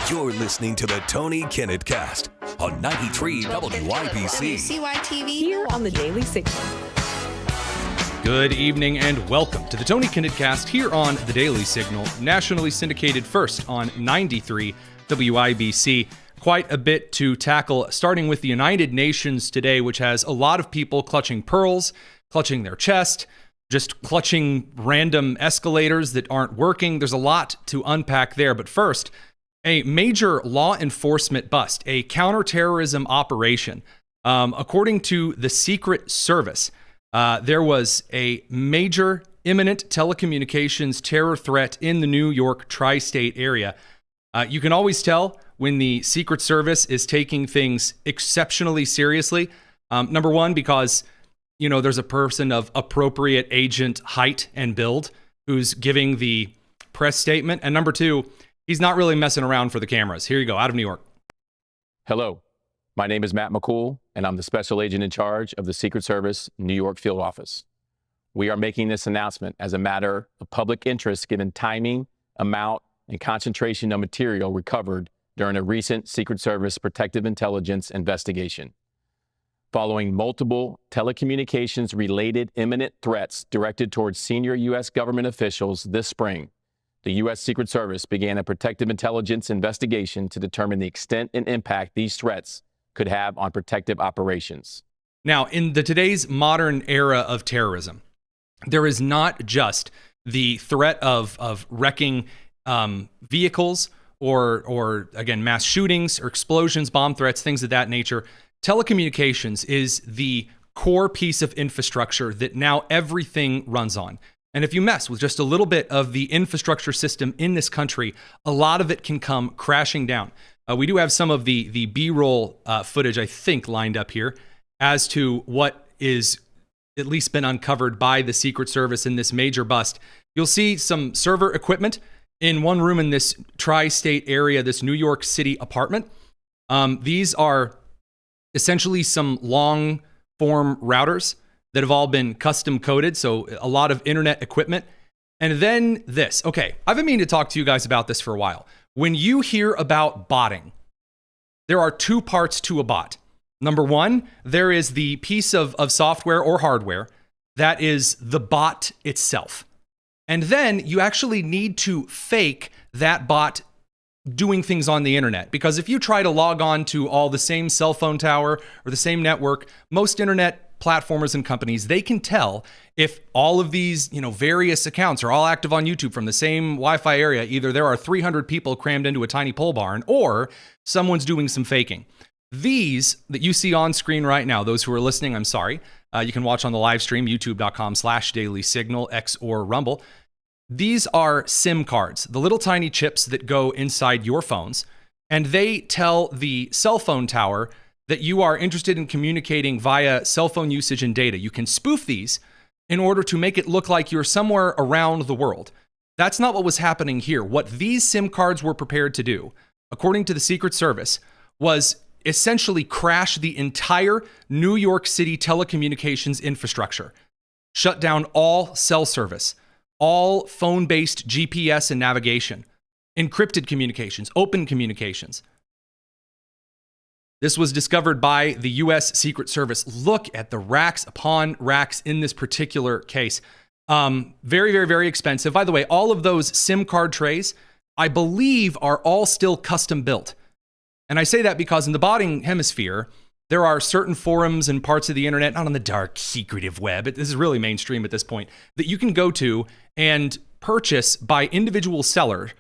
You're listening to the Tony Kinnett Cast on 93 WYPC. CYTV Here on the Daily Signal. Good evening and welcome to the Tony Kinnett Cast here on the Daily Signal, nationally syndicated first on 93 WYBC. Quite a bit to tackle, starting with the United Nations today, which has a lot of people clutching pearls, clutching their chest, just clutching random escalators that aren't working. There's a lot to unpack there. But first, a major law enforcement bust, a counterterrorism operation. According to the Secret Service, there was a major imminent telecommunications terror threat in the New York tri-state area. You can always tell when the Secret Service is taking things exceptionally seriously. Number one, because there's a person of appropriate agent height and build who's giving the press statement. And number two, he's not really messing around for the cameras. Here you go, out of New York. Hello, my name is Matt McCool, and I'm the special agent in charge of the Secret Service New York field office. We are making this announcement as a matter of public interest given timing, amount, and concentration of material recovered during a recent Secret Service protective intelligence investigation. Following multiple telecommunications-related imminent threats directed towards senior U.S. government officials this spring, the U.S. Secret Service began a protective intelligence investigation to determine the extent and impact these threats could have on protective operations. Now, in today's modern era of terrorism, there is not just the threat of wrecking vehicles or again, mass shootings or explosions, bomb threats, things of that nature. Telecommunications is the core piece of infrastructure that now everything runs on. And if you mess with just a little bit of the infrastructure system in this country, a lot of it can come crashing down. We do have some of the B-roll footage, I think, lined up here as to what is at least been uncovered by the Secret Service in this major bust. You'll see some server equipment in one room in this tri-state area, this New York City apartment. These are essentially some long-form routers that have all been custom coded, so a lot of internet equipment. And then this. Okay, I've been meaning to talk to you guys about this for a while. When you hear about botting, there are two parts to a bot. Number one, there is the piece of software or hardware that is the bot itself. And then you actually need to fake that bot doing things on the internet. Because if you try to log on to all the same cell phone tower or the same network, most internet platformers and companies, they can tell if all of these, various accounts are all active on YouTube from the same Wi-Fi area. Either there are 300 people crammed into a tiny pole barn or someone's doing some faking. These that you see on screen right now, those who are listening, I'm sorry. You can watch on the live stream, youtube.com/Daily Signal, X or Rumble. These are SIM cards, the little tiny chips that go inside your phones, and they tell the cell phone tower that you are interested in communicating via cell phone usage and data. You can spoof these in order to make it look like you're somewhere around the world. That's not what was happening here. What these SIM cards were prepared to do, according to the Secret Service, was essentially crash the entire New York City telecommunications infrastructure, shut down all cell service, all phone-based GPS and navigation, encrypted communications, open communications. This was discovered by the U.S. Secret Service. Look at the racks upon racks in this particular case. Very, very, very expensive. By the way, all of those SIM card trays, I believe, are all still custom built. And I say that because in the botting hemisphere, there are certain forums and parts of the internet, not on the dark, secretive web, this is really mainstream at this point, that you can go to and purchase by individual seller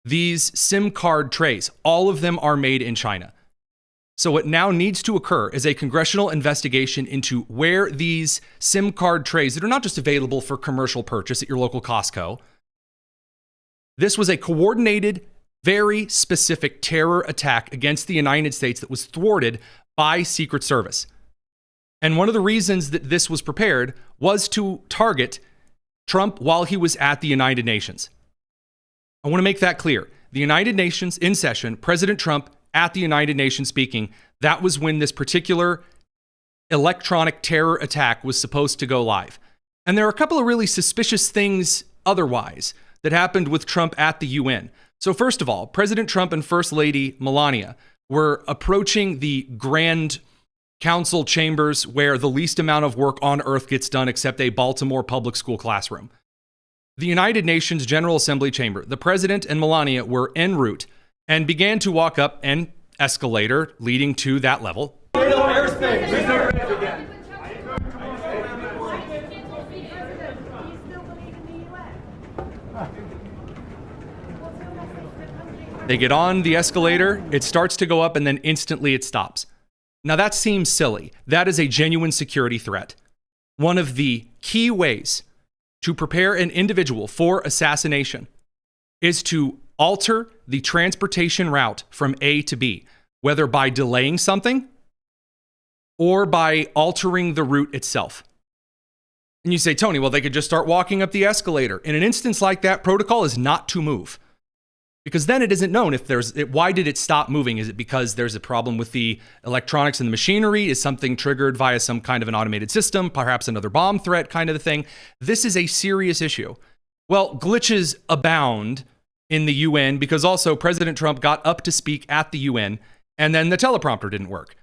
these SIM card trays. All of them are made in China. So what now needs to occur is a congressional investigation into where these SIM card trays that are not just available for commercial purchase at your local Costco. This was a coordinated, very specific terror attack against the United States that was thwarted by Secret Service. And one of the reasons that this was prepared was to target Trump while he was at the United Nations. I want to make that clear. The United Nations in session, President Trump at the United Nations speaking, that was when this particular electronic terror attack was supposed to go live. And there are a couple of really suspicious things otherwise that happened with Trump at the UN. So first of all, President Trump and First Lady Melania were approaching the grand council chambers where the least amount of work on earth gets done except a Baltimore public school classroom. The United Nations General Assembly chamber. The president and Melania were en route and began to walk up an escalator leading to that level. They get on the escalator, it starts to go up, and then instantly it stops. Now that seems silly. That is a genuine security threat. One of the key ways to prepare an individual for assassination is to alter the transportation route from A to B, whether by delaying something or by altering the route itself. And you say, Tony, well, they could just start walking up the escalator. In an instance like that, protocol is not to move. Because then it isn't known if why did it stop moving? Is it because there's a problem with the electronics and the machinery? Is something triggered via some kind of an automated system, perhaps another bomb threat kind of a thing? This is a serious issue. Well, glitches abound in the UN because also President Trump got up to speak at the UN and then the teleprompter didn't work,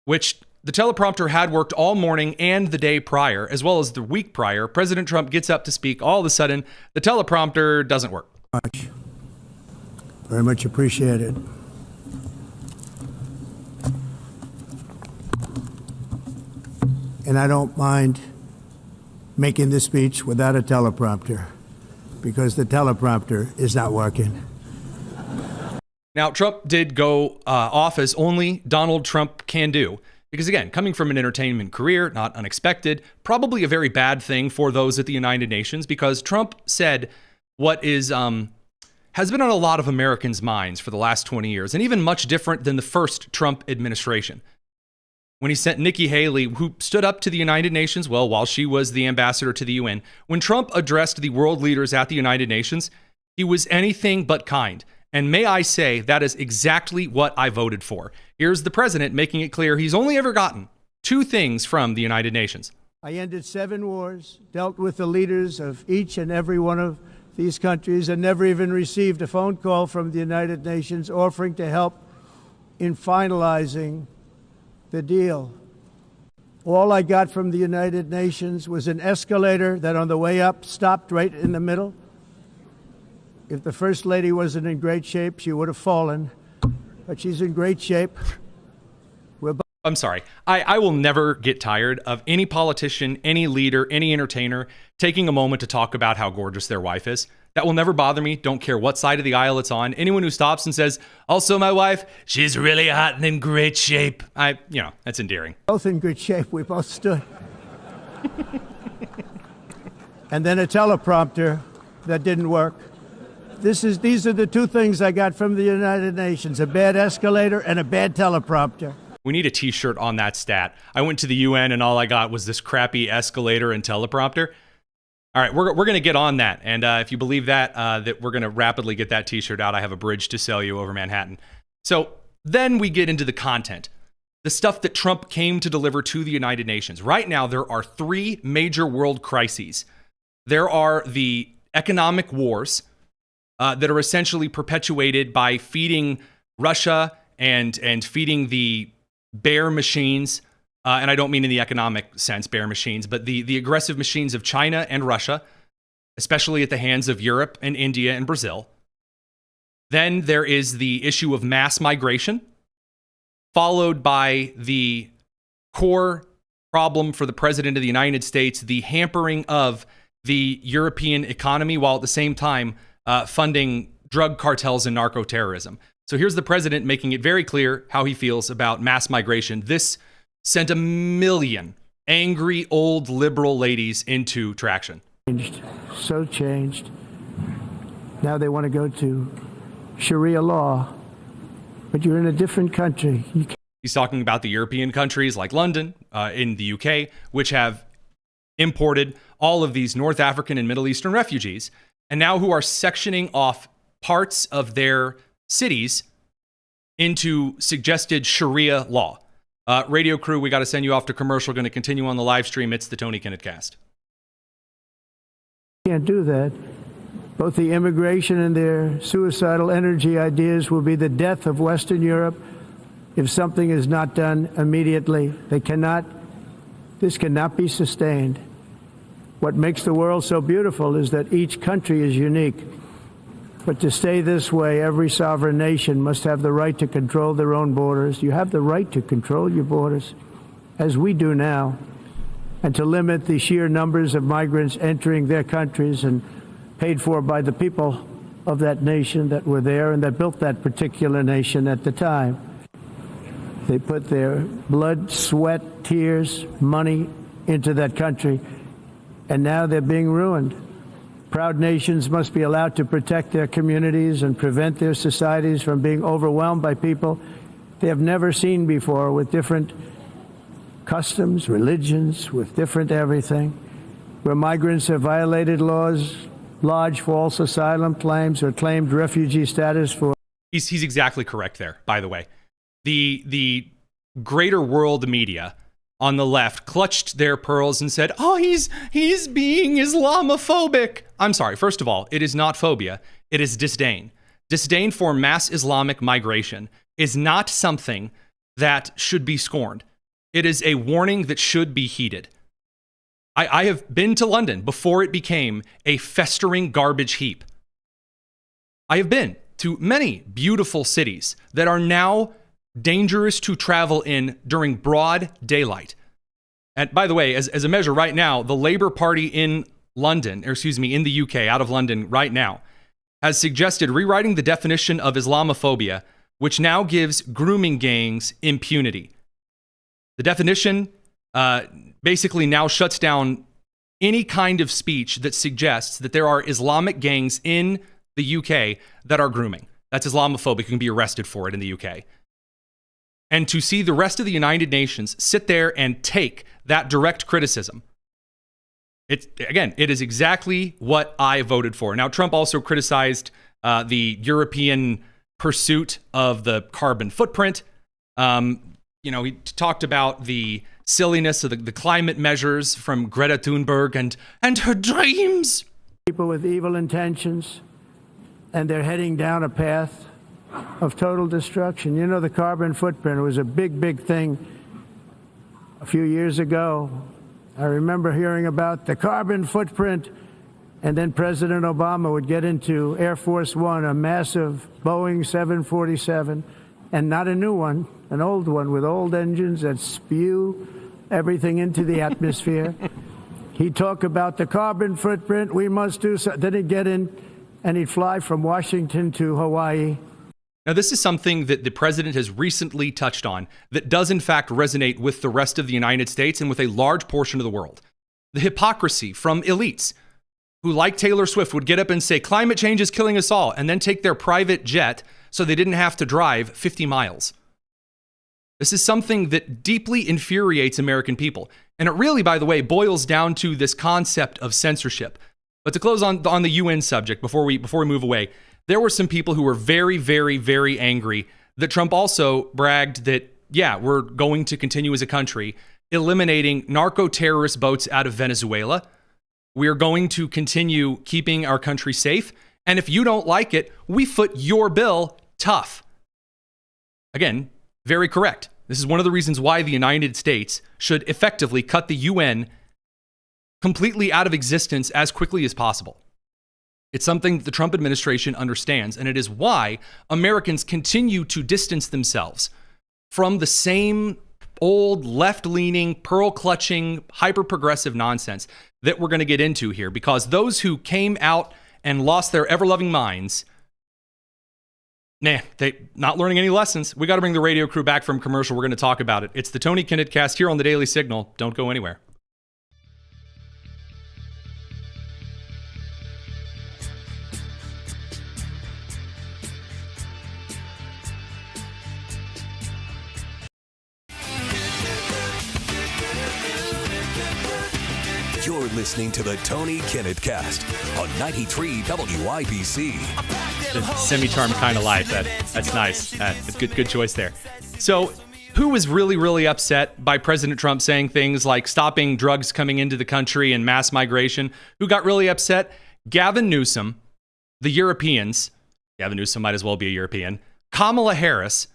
which the teleprompter had worked all morning and the day prior, as well as the week prior. President Trump gets up to speak. All of a sudden, the teleprompter doesn't work. Very much appreciated. And I don't mind making this speech without a teleprompter because the teleprompter is not working. Now, Trump did go off as only Donald Trump can do. Because again, coming from an entertainment career, not unexpected, probably a very bad thing for those at the United Nations because Trump said what is has been on a lot of Americans' minds for the last 20 years, and even much different than the first Trump administration. When he sent Nikki Haley, who stood up to the United Nations, well, while she was the ambassador to the UN, when Trump addressed the world leaders at the United Nations, he was anything but kind. And may I say, that is exactly what I voted for. Here's the president making it clear he's only ever gotten 2 things from the United Nations. I ended 7 wars, dealt with the leaders of each and every one of these countries, and never even received a phone call from the United Nations offering to help in finalizing the deal. All I got from the United Nations was an escalator that on the way up stopped right in the middle. If the First Lady wasn't in great shape, she would have fallen, but she's in great shape. I'm sorry. I will never get tired of any politician, any leader, any entertainer taking a moment to talk about how gorgeous their wife is. That will never bother me. Don't care what side of the aisle it's on. Anyone who stops and says, also my wife, she's really hot and in great shape. That's endearing. Both in good shape. We both stood. And then a teleprompter that didn't work. These are the 2 things I got from the United Nations, a bad escalator and a bad teleprompter. We need a t-shirt on that stat. I went to the UN and all I got was this crappy escalator and teleprompter. All right, we're going to get on that. And if you believe that, that we're going to rapidly get that t-shirt out. I have a bridge to sell you over Manhattan. So then we get into the content, the stuff that Trump came to deliver to the United Nations. Right now, there are 3 major world crises. There are the economic wars that are essentially perpetuated by feeding Russia and feeding the bear machines, and I don't mean in the economic sense, bear machines, but the aggressive machines of China and Russia, especially at the hands of Europe and India and Brazil. Then there is the issue of mass migration, followed by the core problem for the President of the United States, the hampering of the European economy, while at the same time funding drug cartels and narcoterrorism. So here's the president making it very clear how he feels about mass migration. This sent 1 million angry old liberal ladies into traction. So changed. Now they want to go to Sharia law, but you're in a different country. He's talking about the European countries like London, in the UK, which have imported all of these North African and Middle Eastern refugees, and now who are sectioning off parts of their cities into suggested Sharia law. Radio crew, we got to send you off to commercial. Going to continue on the live stream. It's the Tony Kinnett Cast. Can't do that. Both the immigration and their suicidal energy ideas will be the death of Western Europe if something is not done immediately. This cannot be sustained. What makes the world so beautiful is that each country is unique. But to stay this way, every sovereign nation must have the right to control their own borders. You have the right to control your borders, as we do now, and to limit the sheer numbers of migrants entering their countries and paid for by the people of that nation that were there and that built that particular nation at the time. They put their blood, sweat, tears, money into that country, and now they're being ruined. Proud nations must be allowed to protect their communities and prevent their societies from being overwhelmed by people they have never seen before, with different customs, religions, with different everything, where migrants have violated laws, lodged false asylum claims, or claimed refugee status for. He's exactly correct there, by the way. The greater world media on the left clutched their pearls and said, oh, he's being Islamophobic. I'm sorry. First of all, it is not phobia. It is disdain. Disdain for mass Islamic migration is not something that should be scorned. It is a warning that should be heeded. I have been to London before it became a festering garbage heap. I have been to many beautiful cities that are now dangerous to travel in during broad daylight. And by the way, as a measure right now, the Labour Party in London, in the UK, out of London right now, has suggested rewriting the definition of Islamophobia, which now gives grooming gangs impunity. The definition basically now shuts down any kind of speech that suggests that there are Islamic gangs in the UK that are grooming. That's Islamophobic. You can be arrested for it in the UK. And to see the rest of the United Nations sit there and take that direct criticism, it is exactly what I voted for. Now, Trump also criticized the European pursuit of the carbon footprint. He talked about the silliness of the climate measures from Greta Thunberg and her dreams. People with evil intentions, and they're heading down a path of total destruction. You know, the carbon footprint was a big, big thing a few years ago. I remember hearing about the carbon footprint, and then President Obama would get into Air Force One, a massive Boeing 747, and not a new one, an old one with old engines that spew everything into the atmosphere. He'd talk about the carbon footprint, we must do so. Then he'd get in and he'd fly from Washington to Hawaii. Now, this is something that the president has recently touched on that does in fact resonate with the rest of the United States and with a large portion of the world. The hypocrisy from elites who, like Taylor Swift, would get up and say, climate change is killing us all, and then take their private jet so they didn't have to drive 50 miles. This is something that deeply infuriates American people. And it really, by the way, boils down to this concept of censorship. But to close on the UN subject, before we move away, there were some people who were very, very, very angry that Trump also bragged that, yeah, we're going to continue as a country eliminating narco-terrorist boats out of Venezuela. We are going to continue keeping our country safe. And if you don't like it, we foot your bill tough. Again, very correct. This is one of the reasons why the United States should effectively cut the UN completely out of existence as quickly as possible. It's something that the Trump administration understands, and it is why Americans continue to distance themselves from the same old left-leaning, pearl-clutching, hyper-progressive nonsense that we're going to get into here, because those who came out and lost their ever-loving minds, they not learning any lessons. We got to bring the radio crew back from commercial. We're going to talk about it. It's the Tony Kinnett Cast here on the Daily Signal. Don't go anywhere. You're listening to the Tony Kinnett Cast on 93 WIBC. The semi-charmed kind of life. That's nice. That's good choice there. So, who was really, really upset by President Trump saying things like stopping drugs coming into the country and mass migration? Who got really upset? Gavin Newsom, the Europeans, Gavin Newsom might as well be a European, Kamala Harris,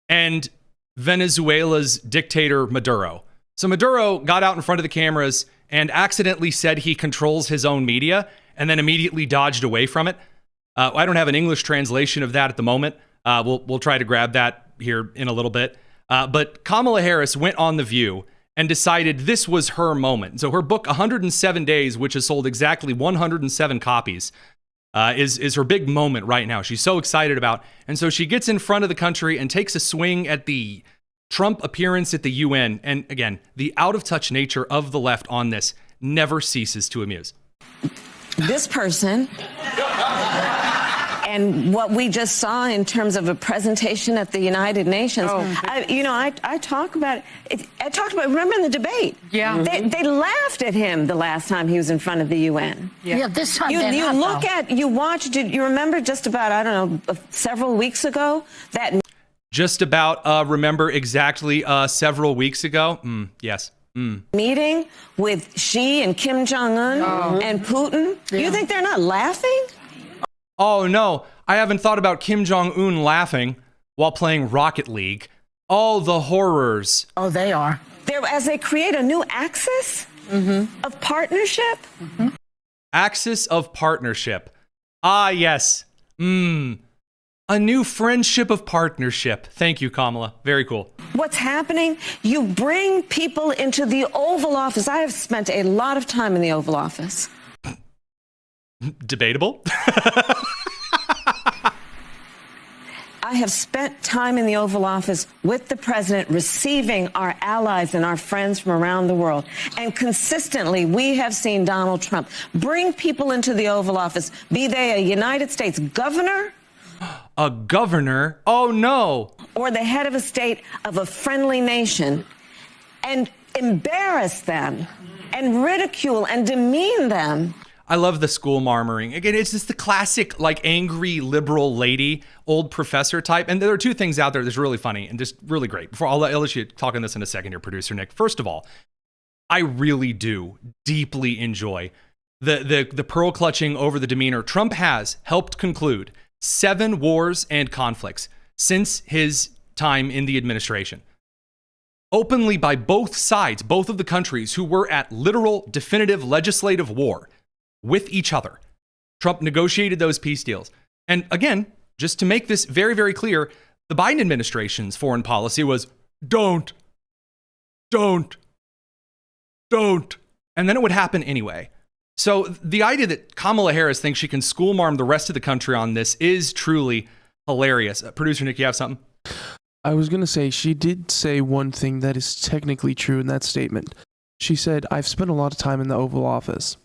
and Venezuela's dictator Maduro. So Maduro got out in front of the cameras and accidentally said he controls his own media and then immediately dodged away from it. I don't have an English translation of that at the moment. We'll try to grab that here in a little bit. But Kamala Harris went on The View and decided this was her moment. So her book, 107 Days, which has sold exactly 107 copies, is her big moment right now. She's so excited about. And so she gets in front of the country and takes a swing at the Trump appearance at the UN. And again, the out-of-touch nature of the left on this never ceases to amuse. This person and what we just saw in terms of a presentation at the United Nations, I talk about it. I talked about, remember in the debate? Yeah. They laughed at him the last time he was in front of the UN. Yeah, this time you remember just about, I don't know, several weeks ago, that... Just about remember exactly several weeks ago? Yes. Meeting with Xi and Kim Jong-un and Putin. Yeah. You think they're not laughing? Oh, no. I haven't thought about Kim Jong-un laughing while playing Rocket League. Oh, the horrors. Oh, they are. As they create a new axis of partnership. Axis of partnership. Ah, yes. A new friendship of partnership. Thank you, Kamala. Very cool. What's happening? You bring people into the Oval Office. I have spent a lot of time in the Oval Office. Debatable. I have spent time in the Oval Office with the president, receiving our allies and our friends from around the world. And consistently, we have seen Donald Trump bring people into the Oval Office, be they a United States governor, a governor? Oh, no. Or the head of a state of a friendly nation, and embarrass them and ridicule and demean them. I love the school marmoring. Again, it's just the classic, like, angry liberal lady, old professor type. And there are two things out there that's really funny and just really great. Before I'll let you talk on this in a second here, producer Nick. First of all, I really do deeply enjoy the pearl clutching over the demeanor. Trump has helped conclude 7 wars and conflicts since his time in the administration. Openly by both sides, both of the countries who were at literal, definitive legislative war with each other. Trump negotiated those peace deals. And again, just to make this very, very clear, the Biden administration's foreign policy was don't. And then it would happen anyway. So the idea that Kamala Harris thinks she can schoolmarm the rest of the country on this is truly hilarious. Producer Nick, you have something? I was going to say, she did say one thing that is technically true in that statement. She said, I've spent a lot of time in the Oval Office.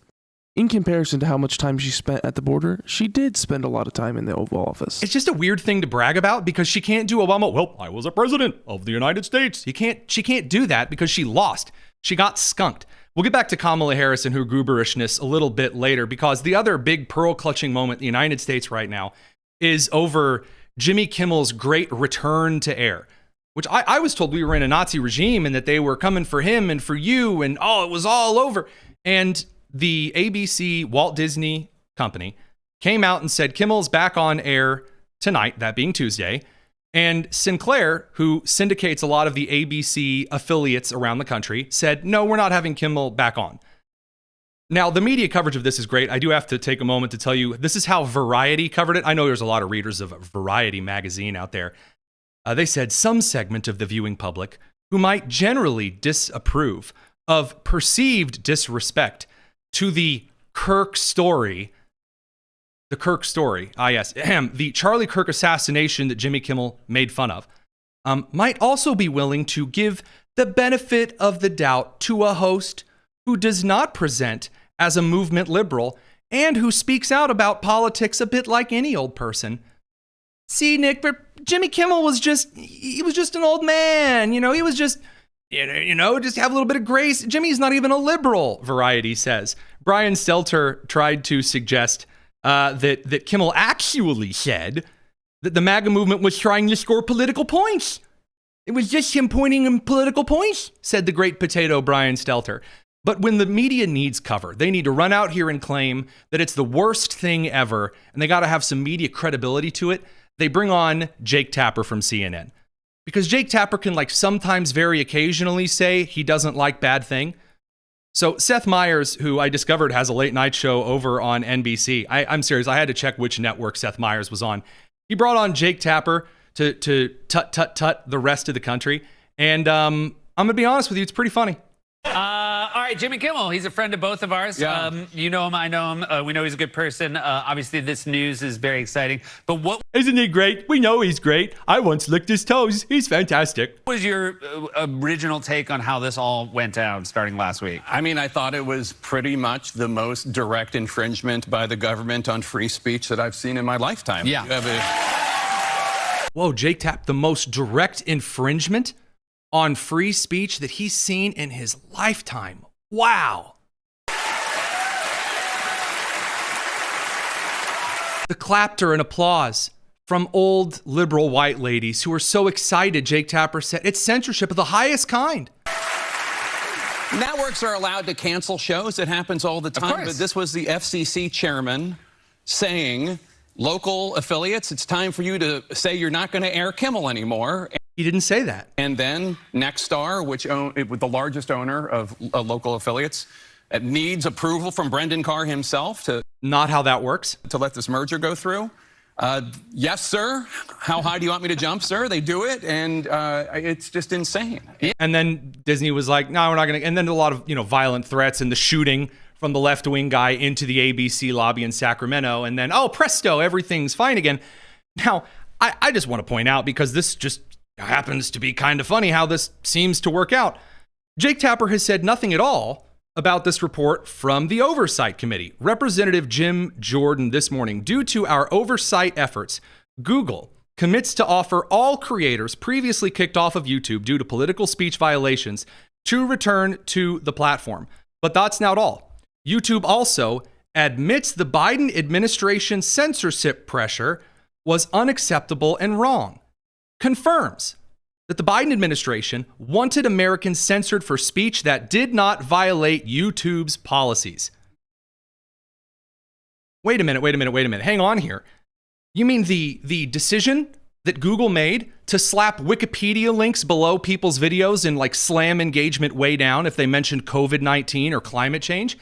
In comparison to how much time she spent at the border, she did spend a lot of time in the Oval Office. It's just a weird thing to brag about because she can't do Obama. Well, I was a president of the United States. She can't do that because she lost. She got skunked. We'll get back to Kamala Harris and her gooberishness a little bit later because the other big pearl-clutching moment in the United States right now is over Jimmy Kimmel's great return to air, which I was told we were in a Nazi regime and that they were coming for him and for you and, it was all over. And the ABC Walt Disney Company came out and said Kimmel's back on air tonight, that being Tuesday. And Sinclair, who syndicates a lot of the ABC affiliates around the country, said, no, we're not having Kimmel back on. Now, the media coverage of this is great. I do have to take a moment to tell you, this is how Variety covered it. I know there's a lot of readers of Variety magazine out there. They said some segment of the viewing public who might generally disapprove of perceived disrespect to the Kirk story. The Kirk story, yes, the Charlie Kirk assassination that Jimmy Kimmel made fun of, might also be willing to give the benefit of the doubt to a host who does not present as a movement liberal and who speaks out about politics a bit like any old person. See, Nick, but Jimmy Kimmel was just an old man. He was just, just have a little bit of grace. Jimmy's not even a liberal, Variety says. Brian Stelter tried to suggest that Kimmel actually said that the MAGA movement was trying to score political points. It was just him pointing in political points, said the great potato Brian Stelter. But when the media needs cover, they need to run out here and claim that it's the worst thing ever, and they got to have some media credibility to it. They bring on Jake Tapper from CNN. Because Jake Tapper can sometimes very occasionally say he doesn't like bad thing. So Seth Meyers, who I discovered has a late night show over on NBC. I'm serious. I had to check which network Seth Meyers was on. He brought on Jake Tapper to tut the rest of the country. And I'm going to be honest with you, it's pretty funny. All right, Jimmy Kimmel, he's a friend of both of ours. Yeah. You know him, I know him. We know he's a good person. Obviously, this news is very exciting. But what Isn't he great? We know he's great. I once licked his toes. He's fantastic. was your original take on how this all went down starting last week? I mean, I thought it was pretty much the most direct infringement by the government on free speech that I've seen in my lifetime. Yeah. You have Whoa, Jake Tapper, the most direct infringement on free speech that he's seen in his lifetime. Wow. The clapter and applause from old liberal white ladies who are so excited. Jake Tapper said it's censorship of the highest kind. Networks are allowed to cancel shows. It happens all the time. course. But this was the FCC chairman saying, local affiliates, it's time for you to say you're not going to air Kimmel anymore. He didn't say that. And then Nexstar, which with the largest owner of local affiliates, needs approval from Brendan Carr himself to Not how that works. let this merger go through. Yes, sir. How high do you want me to jump, sir? They do it, and it's just insane. And then Disney was like, no, we're not going to. And then a lot of, violent threats and the shooting from the left-wing guy into the ABC lobby in Sacramento. And then, oh, presto, everything's fine again. Now, I just want to point out, because this just happens to be kind of funny how this seems to work out. Jake Tapper has said nothing at all about this report from the Oversight Committee. Representative Jim Jordan this morning, due to our oversight efforts, Google commits to offer all creators previously kicked off of YouTube due to political speech violations to return to the platform. But that's not all. YouTube also admits the Biden administration censorship pressure was unacceptable and wrong. Confirms that the Biden administration wanted Americans censored for speech that did not violate YouTube's policies. Wait a minute. Hang on here. You mean the decision that Google made to slap Wikipedia links below people's videos and slam engagement way down if they mentioned COVID-19 or climate change?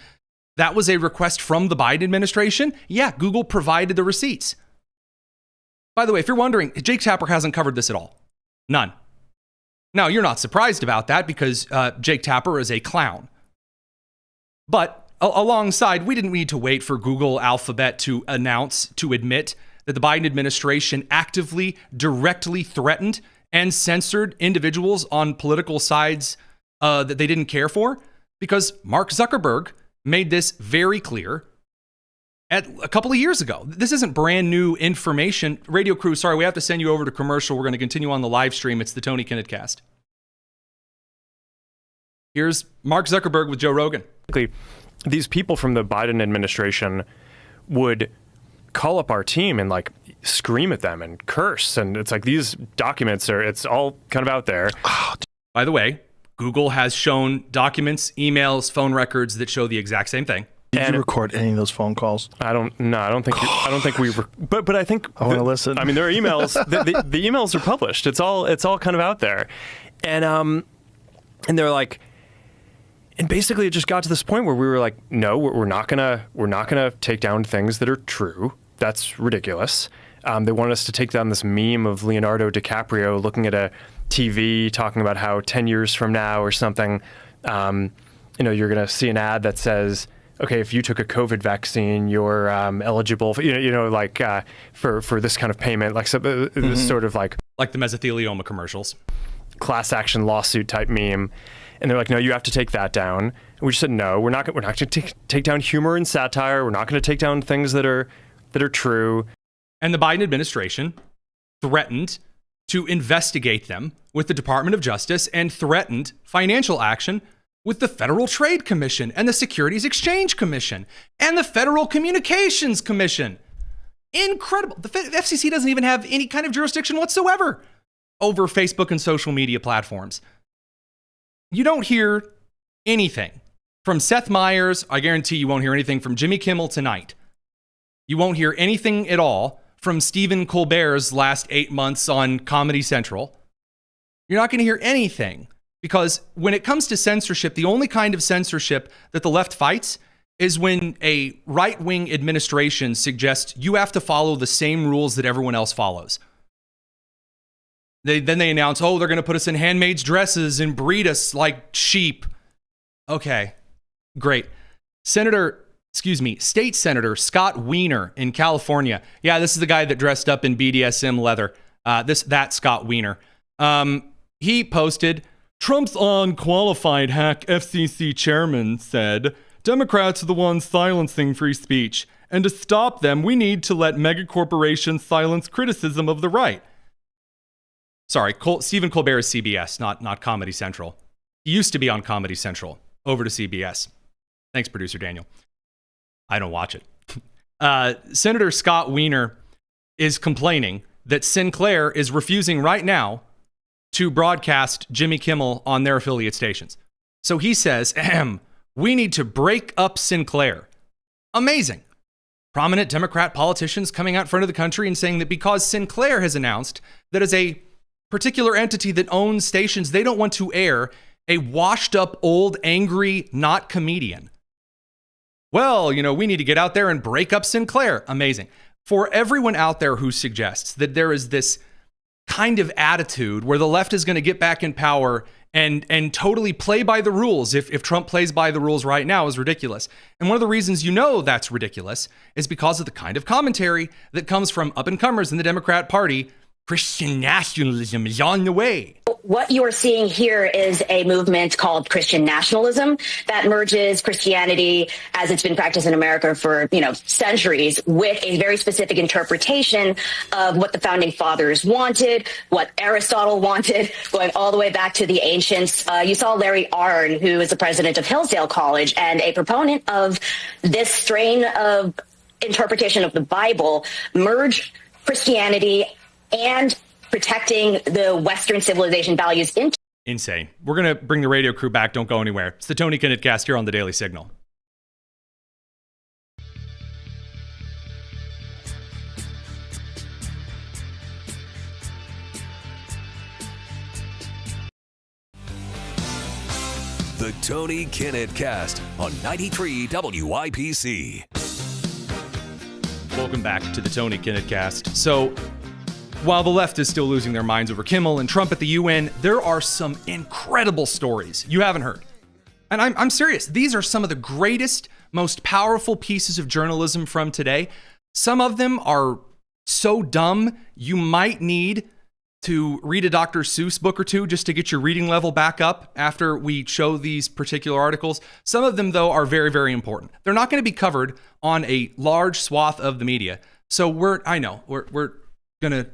That was a request from the Biden administration? Yeah, Google provided the receipts. By the way, if you're wondering, Jake Tapper hasn't covered this at all. None. Now, you're not surprised about that because Jake Tapper is a clown. But alongside, we didn't need to wait for Google Alphabet to admit that the Biden administration actively, directly threatened and censored individuals on political sides that they didn't care for, because Mark Zuckerberg made this very clear a couple of years ago. This isn't brand new information. Radio crew, sorry, we have to send you over to commercial. We're going to continue on the live stream. It's the Tony Kinnett Cast. Here's Mark Zuckerberg with Joe Rogan. These people from the Biden administration would call up our team and scream at them and curse. And it's these documents it's all kind of out there. By the way, Google has shown documents, emails, phone records that show the exact same thing. Did you record any of those phone calls? I don't think we were, but I think I want to listen. I mean, there are emails. the emails are published. It's all kind of out there, and they're and basically it just got to this point where we were no, we're not gonna take down things that are true. That's ridiculous. They wanted us to take down this meme of Leonardo DiCaprio looking at a TV talking about how 10 years from now or something, you're gonna see an ad that says, okay, if you took a COVID vaccine, you're eligible for, for this kind of payment, this sort of like the mesothelioma commercials, class action lawsuit type meme. And they're no, you have to take that down. And we just said, no, we're not going to take down humor and satire. We're not going to take down things that are true. And the Biden administration threatened to investigate them with the Department of Justice and threatened financial action with the Federal Trade Commission and the Securities Exchange Commission and the Federal Communications Commission. Incredible. The FCC doesn't even have any kind of jurisdiction whatsoever over Facebook and social media platforms. You don't hear anything from Seth Meyers. I guarantee you won't hear anything from Jimmy Kimmel tonight. You won't hear anything at all from Stephen Colbert's last 8 months on Comedy Central. You're not going to hear anything, because when it comes to censorship, the only kind of censorship that the left fights is when a right-wing administration suggests you have to follow the same rules that everyone else follows. Then they announce, oh, they're going to put us in handmaid's dresses and breed us like sheep. Okay, great. State Senator Scott Wiener in California. Yeah, this is the guy that dressed up in BDSM leather. That Scott Wiener. He posted, Trump's unqualified hack FCC chairman said, Democrats are the ones silencing free speech. And to stop them, we need to let megacorporations silence criticism of the right. Sorry, Stephen Colbert is CBS, not Comedy Central. He used to be on Comedy Central. Over to CBS. Thanks, producer Daniel. I don't watch it. Senator Scott Wiener is complaining that Sinclair is refusing right now to broadcast Jimmy Kimmel on their affiliate stations. So he says, we need to break up Sinclair. Amazing. Prominent Democrat politicians coming out front of the country and saying that because Sinclair has announced that as a particular entity that owns stations, they don't want to air a washed up, old, angry, not comedian. Well, we need to get out there and break up Sinclair. Amazing. For everyone out there who suggests that there is this kind of attitude where the left is going to get back in power and totally play by the rules, if Trump plays by the rules right now, is ridiculous. And one of the reasons that's ridiculous is because of the kind of commentary that comes from up-and-comers in the Democrat Party. Christian nationalism is on the way. What you are seeing here is a movement called Christian nationalism that merges Christianity as it's been practiced in America for, centuries with a very specific interpretation of what the founding fathers wanted, what Aristotle wanted, going all the way back to the ancients. You saw Larry Arnn, who is the president of Hillsdale College and a proponent of this strain of interpretation of the Bible, merge Christianity and protecting the Western civilization values into. Insane. We're going to bring the radio crew back. Don't go anywhere. It's the Tony Kinnett Cast here on the Daily Signal. The Tony Kinnett Cast on 93 WIPC. Welcome back to the Tony Kinnett Cast. So, while the left is still losing their minds over Kimmel and Trump at the UN, there are some incredible stories you haven't heard. And I'm serious. These are some of the greatest, most powerful pieces of journalism from today. Some of them are so dumb, you might need to read a Dr. Seuss book or two just to get your reading level back up after we show these particular articles. Some of them, though, are very, very important. They're not going to be covered on a large swath of the media. So we're going to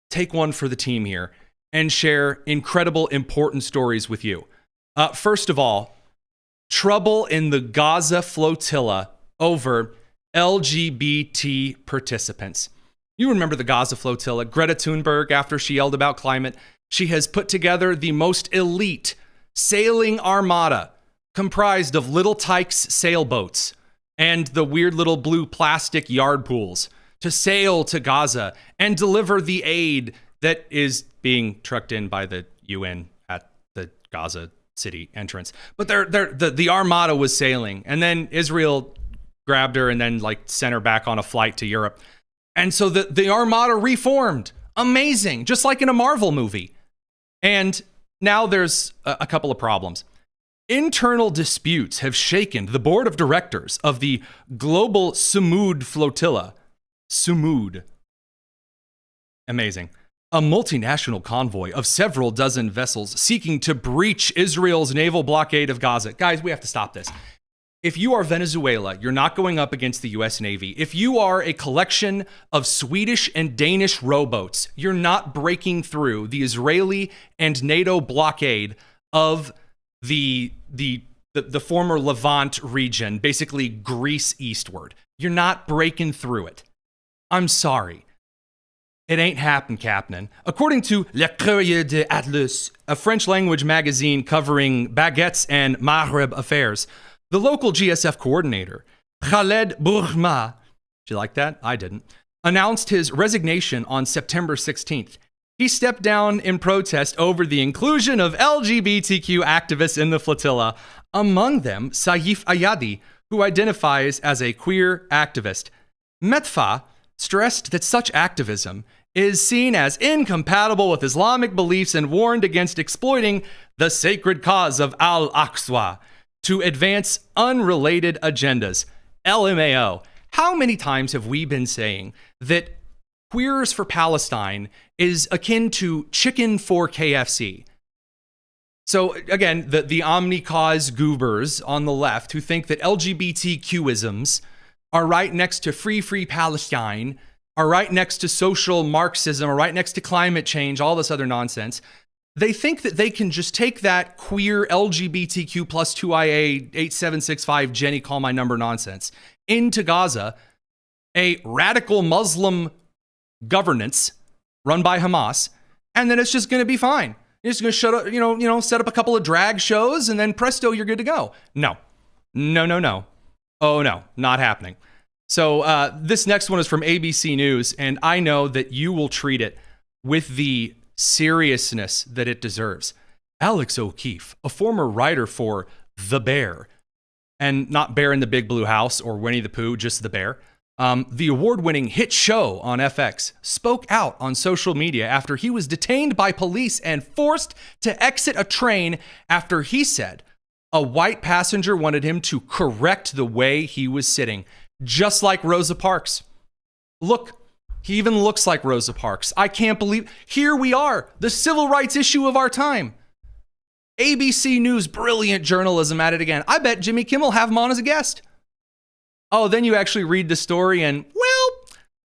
take one for the team here and share incredible, important stories with you. First of all, trouble in the Gaza flotilla over LGBT participants. You remember the Gaza flotilla. Greta Thunberg, after she yelled about climate, she has put together the most elite sailing armada comprised of little tykes sailboats and the weird little blue plastic yard pools to sail to Gaza and deliver the aid that is being trucked in by the UN at the Gaza city entrance. But the armada was sailing, and then Israel grabbed her and then sent her back on a flight to Europe. And so the armada reformed. Amazing, just like in a Marvel movie. And now there's a couple of problems. Internal disputes have shaken the board of directors of the Global Sumud Flotilla. Sumud. Amazing. A multinational convoy of several dozen vessels seeking to breach Israel's naval blockade of Gaza. Guys, we have to stop this. If you are Venezuela, you're not going up against the U.S. Navy. If you are a collection of Swedish and Danish rowboats, you're not breaking through the Israeli and NATO blockade of the former Levant region, basically Greece eastward. You're not breaking through it. I'm sorry. It ain't happened, Captain. According to Le Courrier de Atlas, a French language magazine covering baguettes and Maghreb affairs, The local GSF coordinator, Khaled Bourhma, did you like that? I didn't, announced his resignation on September 16th. He stepped down in protest over the inclusion of LGBTQ activists in the flotilla, among them Saif Ayadi, who identifies as a queer activist. Metfa stressed that such activism is seen as incompatible with Islamic beliefs and warned against exploiting the sacred cause of Al-Aqsa to advance unrelated agendas. LMAO. How many times have we been saying that Queers for Palestine is akin to chicken for KFC? So again, the omni-cause goobers on the left who think that LGBTQisms are right next to free Palestine, are right next to social Marxism, are right next to climate change, all this other nonsense. They think that they can just take that queer LGBTQ plus 2IA 8765 Jenny call my number nonsense into Gaza, a radical Muslim governance run by Hamas, and then it's just going to be fine. You're just going to shut up, set up a couple of drag shows, and then presto, you're good to go. No. Oh no, not happening. So this next one is from ABC News, and I know that you will treat it with the seriousness that it deserves. Alex O'Keefe, a former writer for The Bear, and not Bear in the Big Blue House or Winnie the Pooh, just The Bear, the award-winning hit show on FX, spoke out on social media after he was detained by police and forced to exit a train after he said a white passenger wanted him to correct the way he was sitting, just like Rosa Parks. Look, he even looks like Rosa Parks. I can't believe, here we are, the civil rights issue of our time. ABC News, brilliant journalism at it again. I bet Jimmy Kimmel have him on as a guest. Oh, then you actually read the story and, well,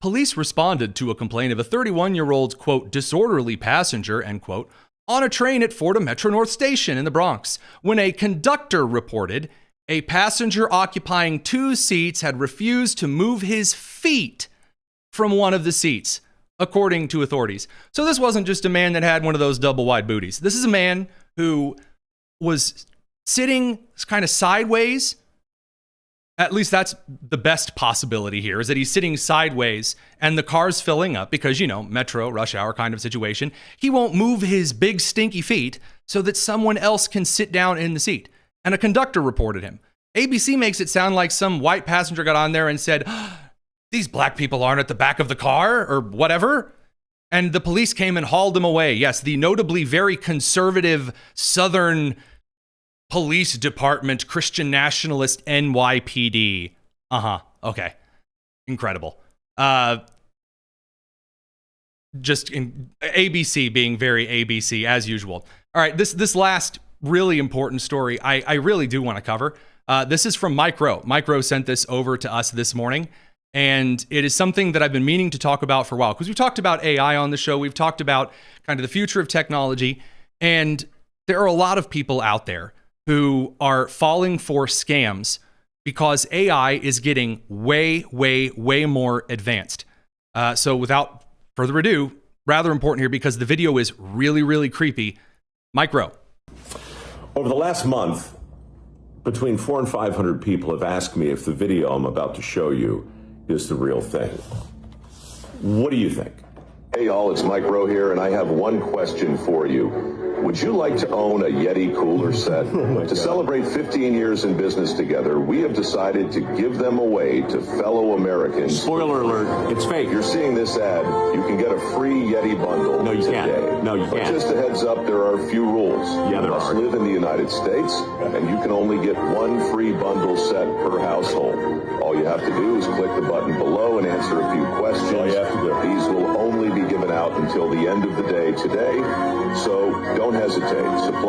police responded to a complaint of a 31-year-old, quote, disorderly passenger, end quote, on a train at Fordham Metro North Station in the Bronx, when a conductor reported a passenger occupying 2 seats had refused to move his feet from one of the seats, according to authorities. So this wasn't just a man that had one of those double wide booties. This is a man who was sitting kind of sideways. At least that's the best possibility here, is that he's sitting sideways and the car's filling up because, metro, rush hour kind of situation. He won't move his big stinky feet so that someone else can sit down in the seat. And a conductor reported him. ABC makes it sound like some white passenger got on there and said, these black people aren't at the back of the car or whatever. And the police came and hauled him away. Yes, the notably very conservative Southern Police Department, Christian Nationalist NYPD. Okay. Incredible. ABC being very ABC as usual. All right, this last really important story I really do want to cover. This is from Mike Rowe. Mike Rowe sent this over to us this morning, and it is something that I've been meaning to talk about for a while because we've talked about AI on the show. We've talked about kind of the future of technology, and there are a lot of people out there who are falling for scams because AI is getting way more advanced. So without further ado, rather important here because the video is really creepy. Mike Rowe. Over the last month, between 400 and 500 people have asked me if the video I'm about to show you is the real thing. What do you think? Hey y'all, it's Mike Rowe here, and I have one question for you. Would you like to own a Yeti cooler set? To celebrate 15 years in business together, we have decided to give them away to fellow Americans. Spoiler alert, it's fake. You're seeing this ad, you can get a free Yeti bundle today. No, you can't. But just a heads up, there are a few rules. Yeah, there are. You must live in the United States, and you can only get one free bundle set per household. All you have to do is click the button below and answer a few questions. All you have to do. These will only be given out until the end of the day today, so don't hesitate.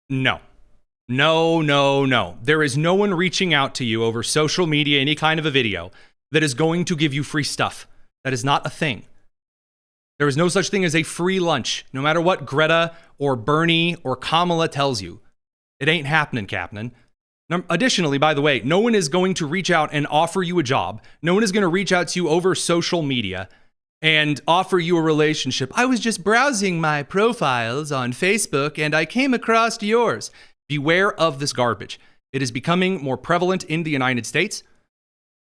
No. There is no one reaching out to you over social media, any kind of a video, that is going to give you free stuff. That is not a thing. There is no such thing as a free lunch, no matter what Greta or Bernie or Kamala tells you. It ain't happening, Captain. Additionally, by the way, no one is going to reach out and offer you a job. No one is going to reach out to you over social media and offer you a relationship. I was just browsing my profiles on Facebook and I came across yours. Beware of this garbage. It is becoming more prevalent in the United States.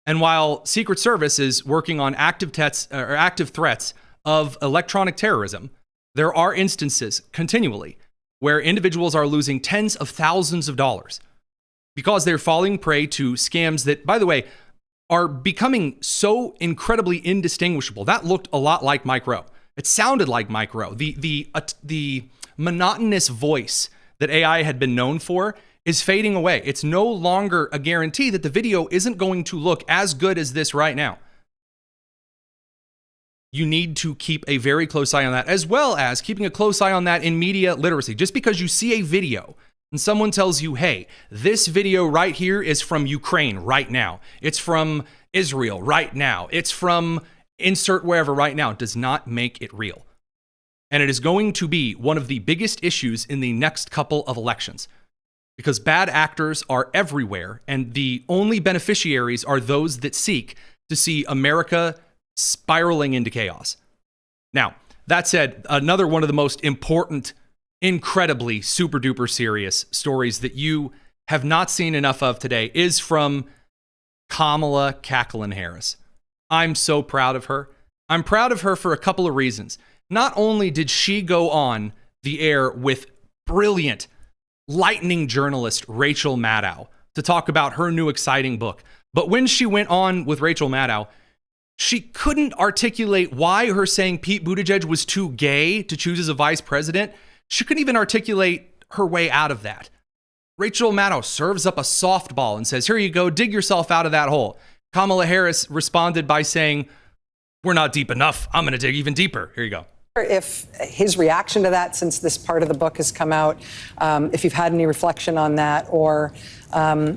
And while Secret Service is working on active threats of electronic terrorism, there are instances continually where individuals are losing tens of thousands of dollars because they're falling prey to scams that, by the way, are becoming so incredibly indistinguishable. That looked a lot like Mike Rowe. It sounded like Mike Rowe. The monotonous voice that AI had been known for is fading away. It's no longer a guarantee that the video isn't going to look as good as this right now. You need to keep a very close eye on that, as well as keeping a close eye on that in media literacy. Just because you see a video and someone tells you, hey, this video right here is from Ukraine right now, it's from Israel right now, it's from insert wherever right now, does not make it real. And it is going to be one of the biggest issues in the next couple of elections, because bad actors are everywhere, and the only beneficiaries are those that seek to see America spiraling into chaos. Now, that said, another one of the most important, incredibly super duper serious stories that you have not seen enough of today is from Kamala Cacklin Harris. I'm so proud of her. I'm proud of her for a couple of reasons. Not only did she go on the air with brilliant, lightning journalist Rachel Maddow to talk about her new exciting book, but when she went on with Rachel Maddow, she couldn't articulate why her saying Pete Buttigieg was too gay to choose as a vice president. She couldn't even articulate her way out of that. Rachel Maddow serves up a softball and says, here you go, dig yourself out of that hole. Kamala Harris responded by saying, we're not deep enough. I'm going to dig even deeper. Here you go. If his reaction to that, since this part of the book has come out, if you've had any reflection on that, or I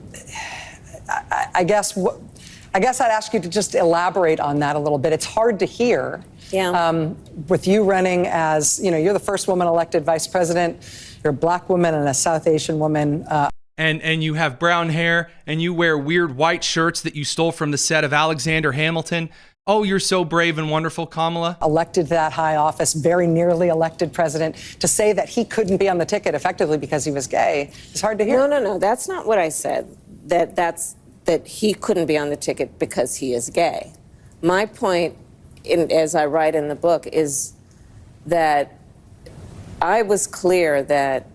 guess I'd ask you to just elaborate on that a little bit. It's hard to hear. Yeah. With you running as, you're the first woman elected vice president. You're a black woman and a South Asian woman. And you have brown hair, and you wear weird white shirts that you stole from the set of Alexander Hamilton. Oh, you're so brave and wonderful, Kamala. Elected to that high office, very nearly elected president. To say that he couldn't be on the ticket effectively because he was gay is hard to hear. No. That's not what I said. That he couldn't be on the ticket because he is gay. My point, as I write in the book, is that I was clear that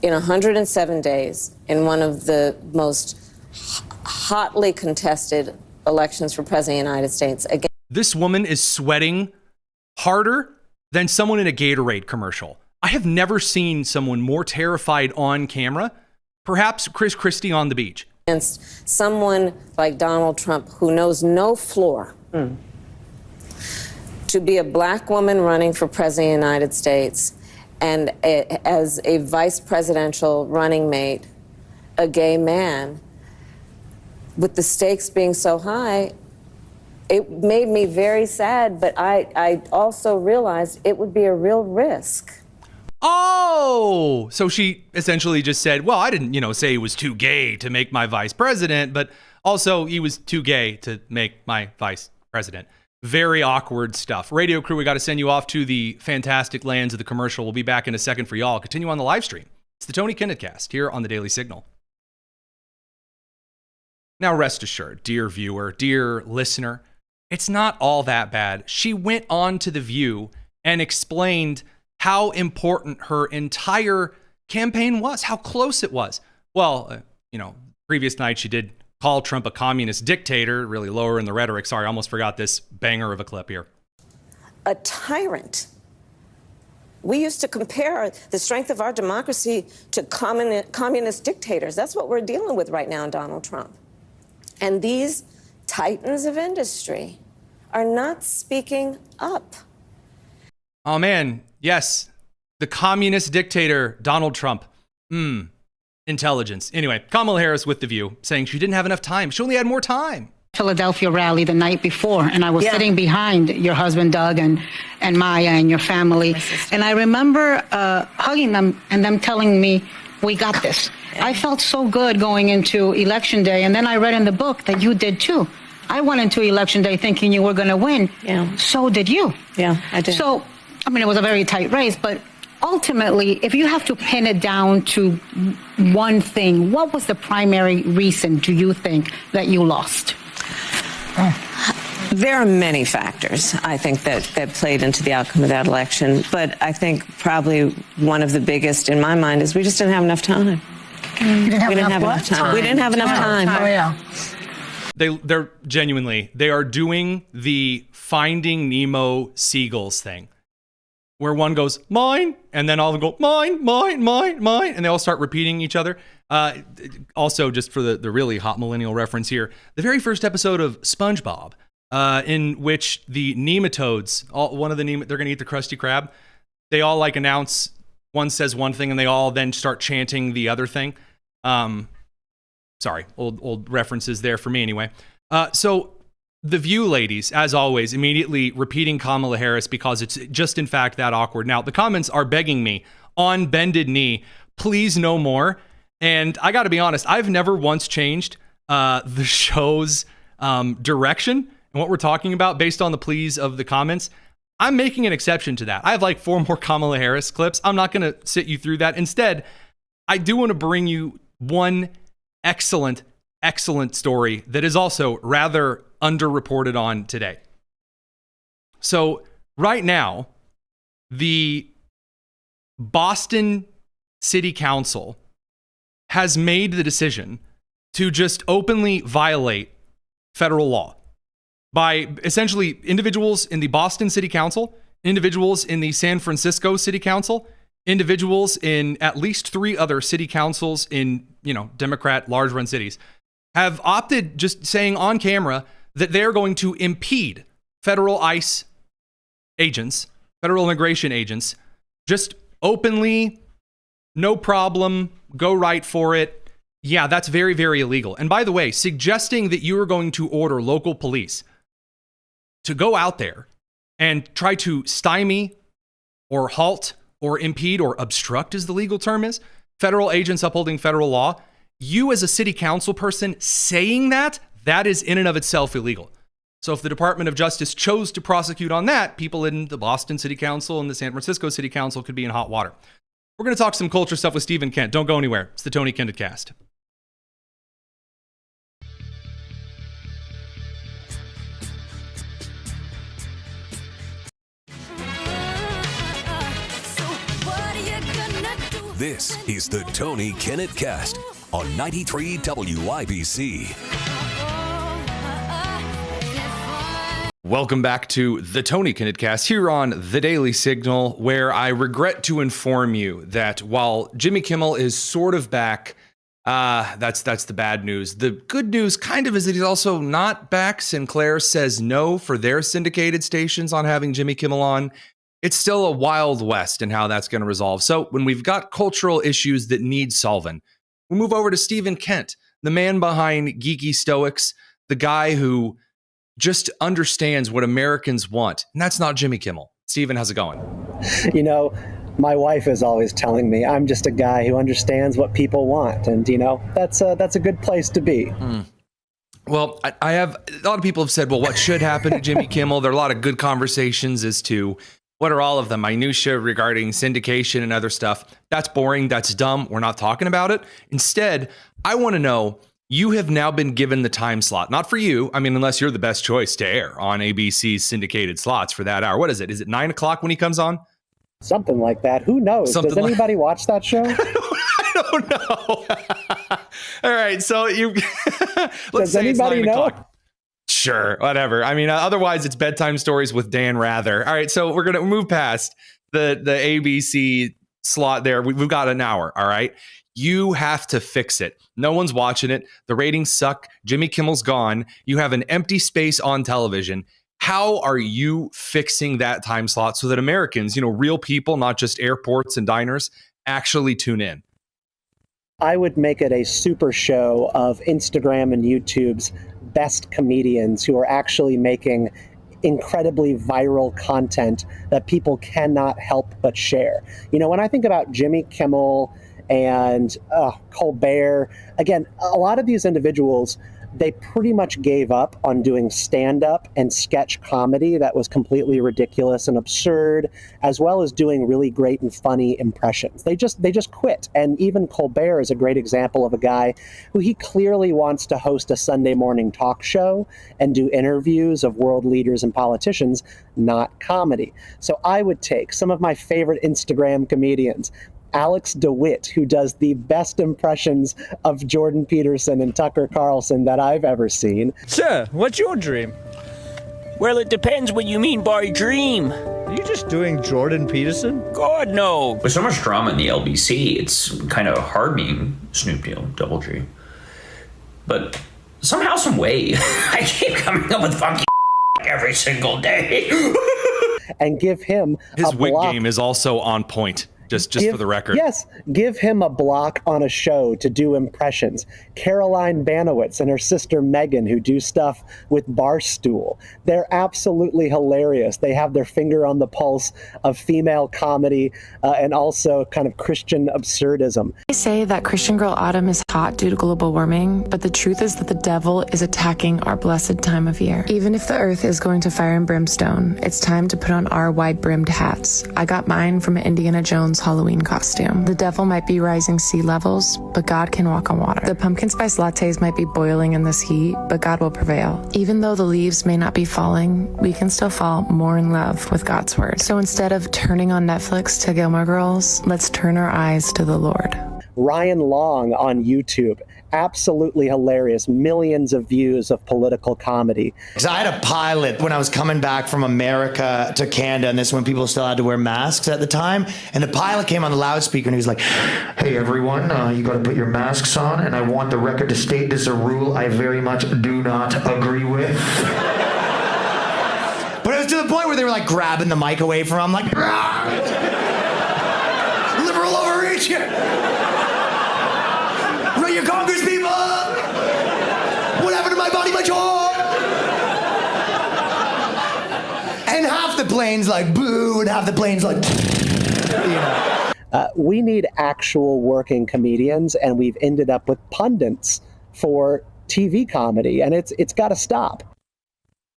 in 107 days, in one of the most hotly contested elections for president of the United States, again, this woman is sweating harder than someone in a Gatorade commercial. I have never seen someone more terrified on camera. Perhaps Chris Christie on the beach. Against someone like Donald Trump, who knows no floor, to be a black woman running for president of the United States, and as a vice presidential running mate, a gay man, with the stakes being so high, it made me very sad, but I also realized it would be a real risk. Oh, so she essentially just said, well, I didn't, say he was too gay to make my vice president, but also he was too gay to make my vice president. Very awkward stuff. Radio crew, we got to send you off to the fantastic lands of the commercial. We'll be back in a second for y'all. Continue on the live stream. It's the Tony Kinnett Cast here on the Daily Signal. Now, rest assured, dear viewer, dear listener, it's not all that bad. She went on to The View and explained how important her entire campaign was, how close it was. Well, previous night she did call Trump a communist dictator, really lower in the rhetoric. Sorry, I almost forgot this banger of a clip here. A tyrant. We used to compare the strength of our democracy to communist dictators. That's what we're dealing with right now in Donald Trump. And these titans of industry are not speaking up. Oh, man. Yes. The communist dictator, Donald Trump. Intelligence. Anyway, Kamala Harris with The View saying she didn't have enough time. She only had more time. Philadelphia rally the night before, and I was sitting behind your husband, Doug, and Maya and your family. And I remember hugging them and them telling me, we got this. I felt so good going into Election Day. And then I read in the book that you did too. I went into Election Day thinking you were going to win. Yeah. So did you. Yeah, I did. So, it was a very tight race, but ultimately, if you have to pin it down to one thing, what was the primary reason, do you think, that you lost? There are many factors, I think, that played into the outcome of that election. But I think probably one of the biggest in my mind is we just didn't have enough time. We didn't have enough time. We didn't have enough time. Oh, yeah. They're genuinely, they are doing the Finding Nemo seagulls thing, where one goes, mine, and then all of them go, mine, mine, mine, mine, and they all start repeating each other. Also, just for the really hot millennial reference here, the very first episode of SpongeBob, in which the nematodes, they're going to eat the Krusty Krab. They all like announce, one says one thing, and they all then start chanting the other thing. Sorry, old references there for me anyway. So The View ladies, as always, immediately repeating Kamala Harris because it's just in fact that awkward. Now, the comments are begging me on bended knee, please no more. And I got to be honest, I've never once changed the show's direction and what we're talking about based on the pleas of the comments. I'm making an exception to that. I have like 4 more Kamala Harris clips. I'm not going to sit you through that. Instead, I do want to bring you one excellent story that is also rather underreported on today. So right now, the Boston City Council has made the decision to just openly violate federal law by essentially individuals in the Boston City Council, individuals in the San Francisco City Council, individuals in at least 3 other city councils in, Democrat large run cities have opted, just saying on camera, that they're going to impede federal ICE agents, federal immigration agents, just openly, no problem, go right for it. Yeah, that's very, very illegal. And by the way, suggesting that you are going to order local police to go out there and try to stymie or halt or impede or obstruct, as the legal term is, federal agents upholding federal law, you as a city council person saying that is in and of itself illegal. So if the Department of Justice chose to prosecute on that, people in the Boston City Council and the San Francisco City Council could be in hot water. We're going to talk some culture stuff with Stephen Kent. Don't go anywhere. It's the Tony Kinnett Cast. This is the Tony Kinnett Cast on 93 WIBC. Welcome back to the Tony Kinnett Cast here on The Daily Signal, where I regret to inform you that while Jimmy Kimmel is sort of back, that's the bad news. The good news kind of is that he's also not back. Sinclair says no for their syndicated stations on having Jimmy Kimmel on. It's still a wild west in how that's going to resolve. So when we've got cultural issues that need solving, we move over to Stephen Kent, the man behind Geeky Stoics, the guy who just understands what Americans want. And that's not Jimmy Kimmel. Stephen, how's it going? My wife is always telling me I'm just a guy who understands what people want. And, that's a good place to be. Well, I have a lot of people have said, well, what should happen to Jimmy Kimmel? There are a lot of good conversations as to what are all of the minutia regarding syndication and other stuff. That's boring. That's dumb. We're not talking about it. Instead, I want to know, you have now been given the time slot. Not for you. I mean, unless you're the best choice to air on ABC's syndicated slots for that hour. What is it? Is it 9 o'clock when he comes on? Something like that. Who knows? Does anybody watch that show? I don't know. All right. So does anybody know? Sure, whatever. I mean, otherwise it's bedtime stories with Dan Rather. All right, so we're going to move past the ABC slot there. We've got an hour, all right? You have to fix it. No one's watching it. The ratings suck. Jimmy Kimmel's gone. You have an empty space on television. How are you fixing that time slot so that Americans, real people, not just airports and diners, actually tune in? I would make it a super show of Instagram and YouTube's best comedians who are actually making incredibly viral content that people cannot help but share. When I think about Jimmy Kimmel and Colbert, again, a lot of these individuals they pretty much gave up on doing stand-up and sketch comedy that was completely ridiculous and absurd, as well as doing really great and funny impressions. They just quit. And even Colbert is a great example of a guy who he clearly wants to host a Sunday morning talk show and do interviews of world leaders and politicians, not comedy. So I would take some of my favorite Instagram comedians, Alex DeWitt, who does the best impressions of Jordan Peterson and Tucker Carlson that I've ever seen. Sir, what's your dream? Well, it depends what you mean by dream. Are you just doing Jordan Peterson? God, no. There's so much drama in the LBC, it's kind of hard being Snoop Deal, Double G. But somehow, some way, I keep coming up with funky every single day. And give him his a wig block. game is also on point. Just for the record. Yes, give him a block on a show to do impressions. Caroline Banowitz and her sister Megan, who do stuff with Barstool. They're absolutely hilarious. They have their finger on the pulse of female comedy and also kind of Christian absurdism. They say that Christian Girl Autumn is hot due to global warming, but the truth is that the devil is attacking our blessed time of year. Even if the earth is going to fire and brimstone, it's time to put on our wide-brimmed hats. I got mine from an Indiana Jones Halloween costume. The devil might be rising sea levels, but God can walk on water. The pumpkin spice lattes might be boiling in this heat, but God will prevail. Even though the leaves may not be falling, we can still fall more in love with God's word. So instead of turning on Netflix to Gilmore Girls, let's turn our eyes to the Lord. Ryan Long on YouTube, absolutely hilarious, millions of views of political comedy. Because I had a pilot when I was coming back from America to Canada, and this is when people still had to wear masks at the time, and the pilot came on the loudspeaker and he was like, "Hey everyone, you got to put your masks on, and I want the record to state this is a rule I very much do not agree with." But it was to the point where they were like grabbing the mic away from him, like, liberal overreach here. Right, your Congress people! What happened to my body, my job? And half the plane's like, boo, and half the plane's like, you know. We need actual working comedians, and we've ended up with pundits for TV comedy, and it's got to stop.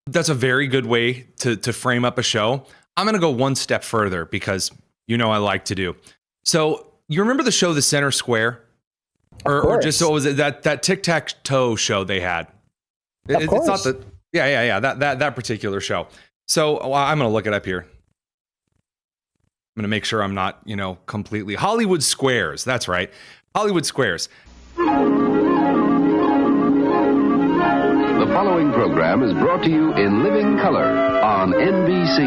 That's a very good way to frame up a show. I'm going to go one step further because you know I like to do. So you remember the show The Center Square? Or just what was it that tic-tac-toe show they had? It's not the that particular show. So I'm gonna look it up here. I'm gonna make sure I'm not completely Hollywood Squares. That's right, Hollywood Squares. The following program is brought to you in living color on NBC.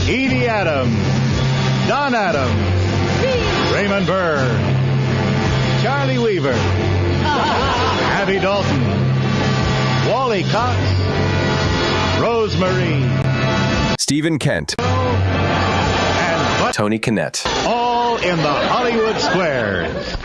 Edie Adams, Don Adams, Raymond Burr, Charlie Weaver, Abby Dalton, Wally Cox, Rosemary, Stephen Kent, and Tony Kinnett. All in the Hollywood Squares.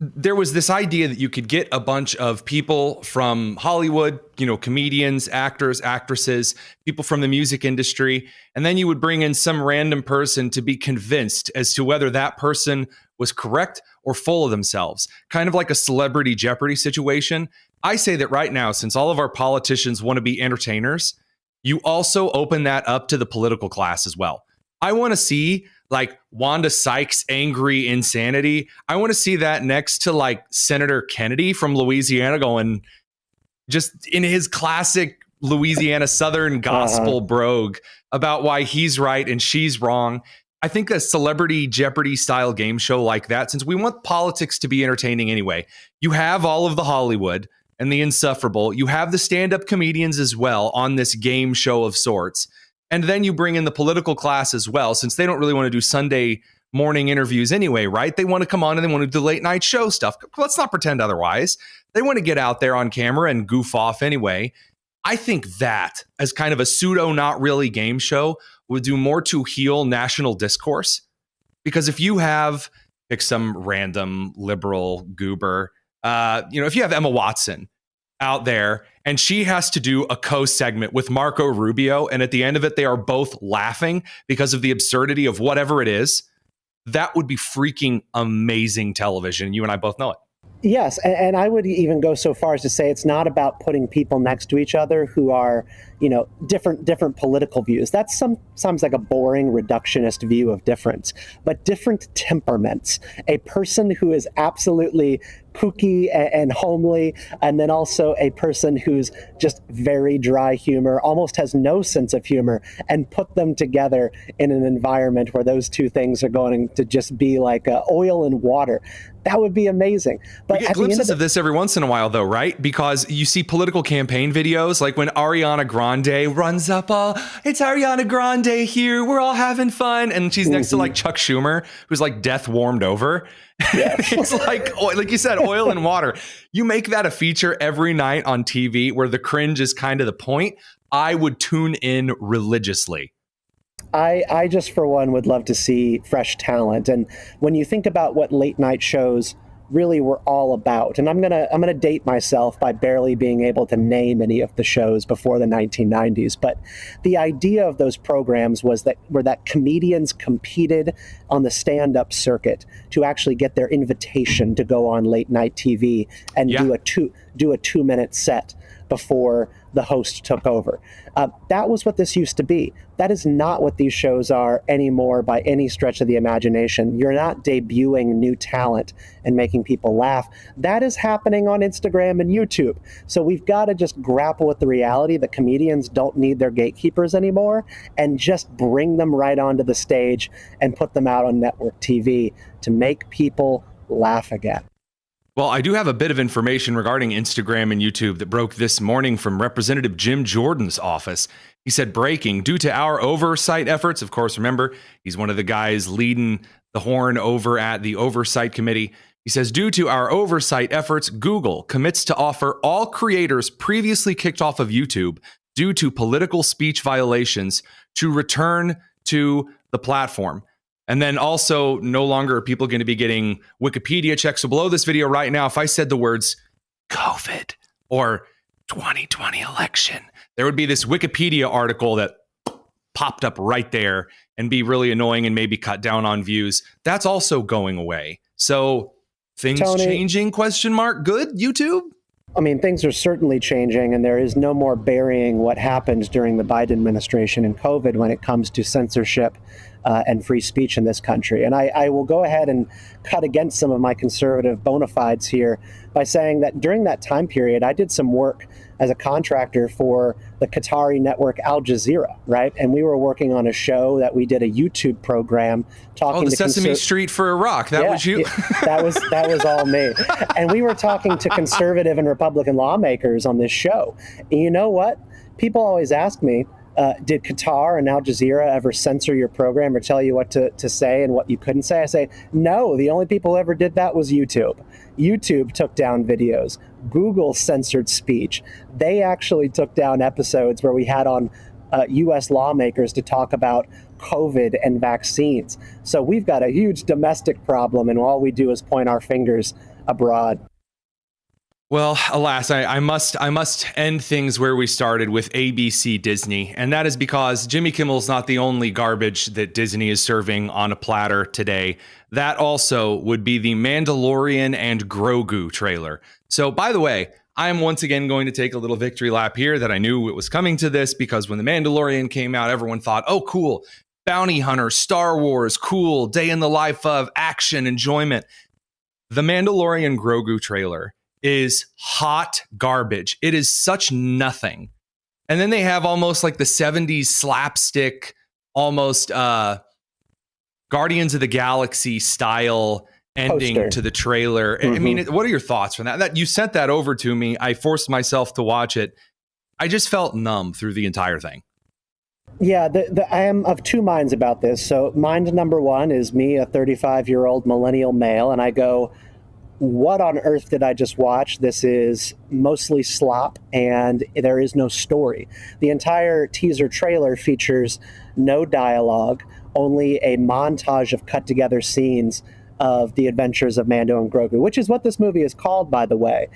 There was this idea that you could get a bunch of people from Hollywood, comedians, actors, actresses, people from the music industry, and then you would bring in some random person to be convinced as to whether that person was correct or full of themselves, kind of like a Celebrity Jeopardy situation. I say that right now, since all of our politicians want to be entertainers, you also open that up to the political class as well. I want to see like Wanda Sykes' angry insanity. I want to see that next to like Senator Kennedy from Louisiana going just in his classic Louisiana Southern gospel brogue about why he's right and she's wrong. I think a Celebrity Jeopardy style game show like that, since we want politics to be entertaining anyway, you have all of the Hollywood and the insufferable. You have the stand-up comedians as well on this game show of sorts. And then you bring in the political class as well, since they don't really want to do Sunday morning interviews anyway, right? They want to come on and they want to do late night show stuff. Let's not pretend otherwise. They want to get out there on camera and goof off anyway. I think that as kind of a pseudo not really game show would do more to heal national discourse. Because if you have pick some random liberal goober, if you have Emma Watson out there, and she has to do a co-segment with Marco Rubio, and at the end of it, they are both laughing because of the absurdity of whatever it is. That would be freaking amazing television. You and I both know it. Yes, and I would even go so far as to say it's not about putting people next to each other who are, different political views. That's sometimes like a boring reductionist view of difference, but different temperaments. A person who is absolutely kooky and homely, and then also a person who's just very dry humor, almost has no sense of humor, and put them together in an environment where those two things are going to just be like oil and water. That would be amazing. But we get glimpses of this every once in a while, though, right? Because you see political campaign videos, like when Ariana Grande runs up, it's Ariana Grande here, we're all having fun, and she's next to like Chuck Schumer, who's like death warmed over. Yes. It's like you said, oil and water. You make that a feature every night on TV where the cringe is kind of the point. I would tune in religiously. I just, for one, would love to see fresh talent. And when you think about what late night shows really were all about, and I'm gonna date myself by barely being able to name any of the shows before the 1990s, but the idea of those programs was that comedians competed on the stand-up circuit to actually get their invitation to go on late night TV and do a 2-minute set before the host took over. That was what this used to be. That is not what these shows are anymore by any stretch of the imagination. You're not debuting new talent and making people laugh. That is happening on Instagram and YouTube. So we've got to just grapple with the reality that comedians don't need their gatekeepers anymore and just bring them right onto the stage and put them out on network TV to make people laugh again. Well, I do have a bit of information regarding Instagram and YouTube that broke this morning from Representative Jim Jordan's office. He said, breaking, due to our oversight efforts, of course, remember, he's one of the guys leading the horn over at the Oversight Committee. He says, due to our oversight efforts, Google commits to offer all creators previously kicked off of YouTube due to political speech violations to return to the platform. And then also, no longer are people going to be getting Wikipedia checks. So below this video right now, if I said the words COVID or 2020 election, there would be this Wikipedia article that popped up right there and be really annoying and maybe cut down on views. That's also going away. So things Tony, changing, question mark. Good, YouTube? I mean, things are certainly changing, and there is no more burying what happened during the Biden administration and COVID when it comes to censorship and free speech in this country. And I will go ahead and cut against some of my conservative bona fides here by saying that during that time period, I did some work as a contractor for the Qatari network Al Jazeera, right? And we were working on a show that we did a YouTube program talking to Sesame Street for Iraq. That was you? That was all me. And we were talking to conservative and Republican lawmakers on this show. And you know what? People always ask me, did Qatar and Al Jazeera ever censor your program or tell you what to say and what you couldn't say? I say, no, the only people who ever did that was YouTube. YouTube took down videos. Google censored speech. They actually took down episodes where we had on U.S. lawmakers to talk about COVID and vaccines. So we've got a huge domestic problem, and all we do is point our fingers abroad. Well, alas, I must end things where we started with ABC Disney, and that is because Jimmy Kimmel's not the only garbage that Disney is serving on a platter today. That also would be the Mandalorian and Grogu trailer. So, by the way, I am once again going to take a little victory lap here that I knew it was coming to this, because when the Mandalorian came out, everyone thought, oh, cool, bounty hunter, Star Wars, cool, day in the life of action, enjoyment. The Mandalorian Grogu trailer is hot garbage. It is such nothing. And then they have almost like the 70s slapstick, almost Guardians of the Galaxy style ending Poster to the trailer. I mean, what are your thoughts on that? You sent that over to me. I forced myself to watch it. I just felt numb through the entire thing. Yeah, I am of two minds about this. So mind number one is me, a 35-year-old millennial male, and I go, what on earth did I just watch? This is mostly slop, and there is no story. The entire teaser trailer features no dialogue, only a montage of cut-together scenes of the adventures of Mando and Grogu, which is what this movie is called, by the way.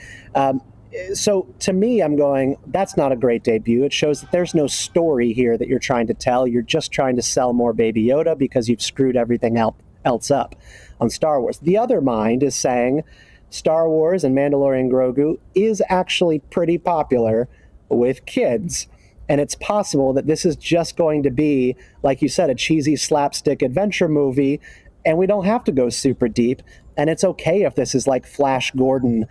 So to me, I'm going, that's not a great debut. It shows that there's no story here that you're trying to tell. You're just trying to sell more Baby Yoda because you've screwed everything else up on Star Wars. The other mind is saying Star Wars and Mandalorian Grogu is actually pretty popular with kids. And it's possible that this is just going to be, like you said, a cheesy slapstick adventure movie, and we don't have to go super deep. And it's okay if this is like Flash Gordon.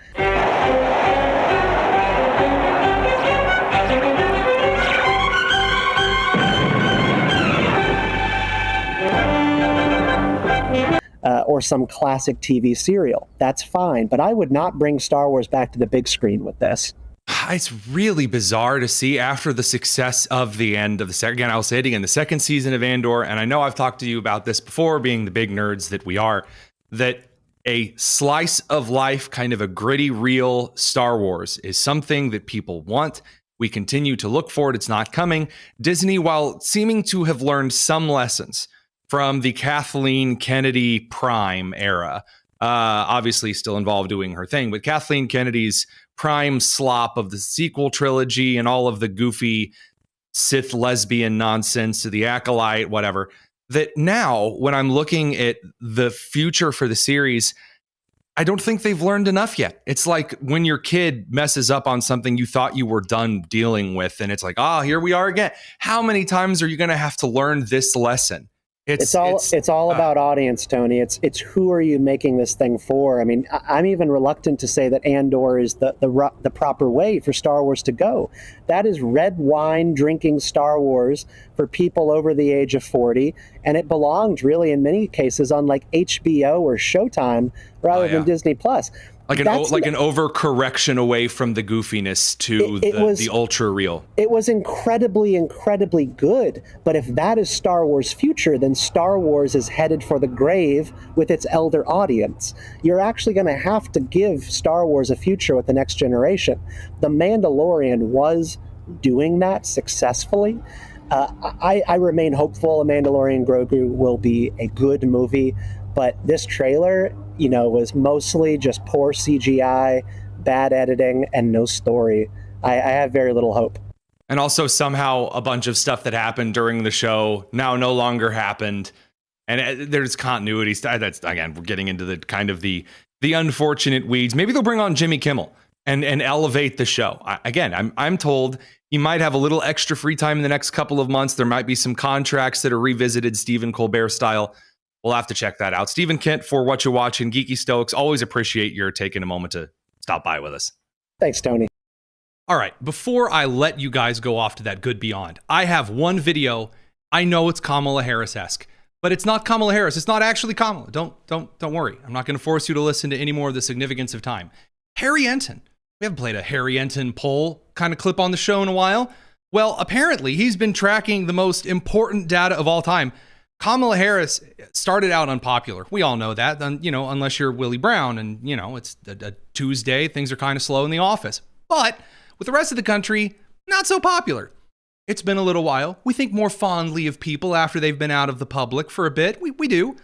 Or some classic TV serial. That's fine. But I would not bring Star Wars back to the big screen with this. It's really bizarre to see after the success of the end of the second, again, I'll say it again, the second season of Andor, and I know I've talked to you about this before, being the big nerds that we are, that a slice of life, kind of a gritty, real Star Wars is something that people want. We continue to look for it. It's not coming. Disney, while seeming to have learned some lessons from the Kathleen Kennedy prime era, obviously still involved doing her thing, but Kathleen Kennedy's prime slop of the sequel trilogy and all of the goofy Sith lesbian nonsense to the Acolyte, whatever, that now when I'm looking at the future for the series, I don't think they've learned enough yet. It's like when your kid messes up on something you thought you were done dealing with, and it's like, here we are again. How many times are you going to have to learn this lesson? It's all about audience, Tony. It's who are you making this thing for? I mean, I'm even reluctant to say that Andor is the proper way for Star Wars to go. That is red wine drinking Star Wars for people over the age of 40, and it belonged really in many cases on like HBO or Showtime rather than Disney Plus. Like an overcorrection away from the goofiness to the ultra real. It was incredibly, incredibly good. But if that is Star Wars' future, then Star Wars is headed for the grave with its elder audience. You're actually going to have to give Star Wars a future with the next generation. The Mandalorian was doing that successfully. I remain hopeful A Mandalorian Grogu will be a good movie. But this trailer, was mostly just poor CGI, bad editing, and no story. I have very little hope. And also somehow a bunch of stuff that happened during the show now no longer happened. And there's continuity. That's, again, we're getting into the kind of the unfortunate weeds. Maybe they'll bring on Jimmy Kimmel and elevate the show. I'm told he might have a little extra free time in the next couple of months. There might be some contracts that are revisited Stephen Colbert style. We'll have to check that out. Stephen Kent for What You Watch and Geeky Stokes. Always appreciate your taking a moment to stop by with us. Thanks, Tony. All right, before I let you guys go off to that good beyond, I have one video. I know it's Kamala Harris-esque, but it's not Kamala Harris. It's not actually Kamala. Don't worry. I'm not going to force you to listen to any more of the significance of time. Harry Enton. We haven't played a Harry Enton poll kind of clip on the show in a while. Well, apparently he's been tracking the most important data of all time. Kamala Harris started out unpopular. We all know that, unless you're Willie Brown and, it's a Tuesday, things are kind of slow in the office. But with the rest of the country, not so popular. It's been a little while. We think more fondly of people after they've been out of the public for a bit. We do.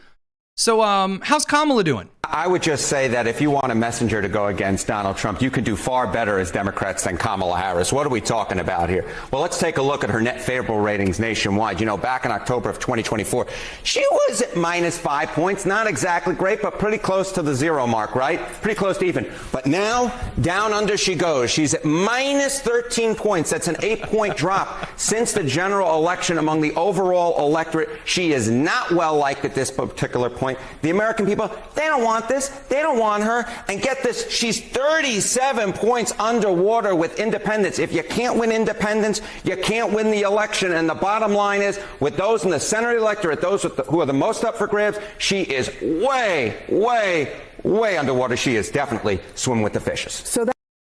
So, how's Kamala doing? I would just say that if you want a messenger to go against Donald Trump, you can do far better as Democrats than Kamala Harris. What are we talking about here? Well, let's take a look at her net favorable ratings nationwide. Back in October of 2024, she was at -5 points. Not exactly great, but pretty close to the zero mark, right? Pretty close to even. But now, down under she goes. She's at -13 points. That's an 8-point drop since the general election among the overall electorate. She is not well liked at this particular point. The American people, they don't want this. They don't want her. And get this, she's 37 points underwater with independents. If you can't win independents, you can't win the election. And the bottom line is, with those in the center electorate, those who are the most up for grabs, she is way, way, way underwater. She is definitely swimming with the fishes.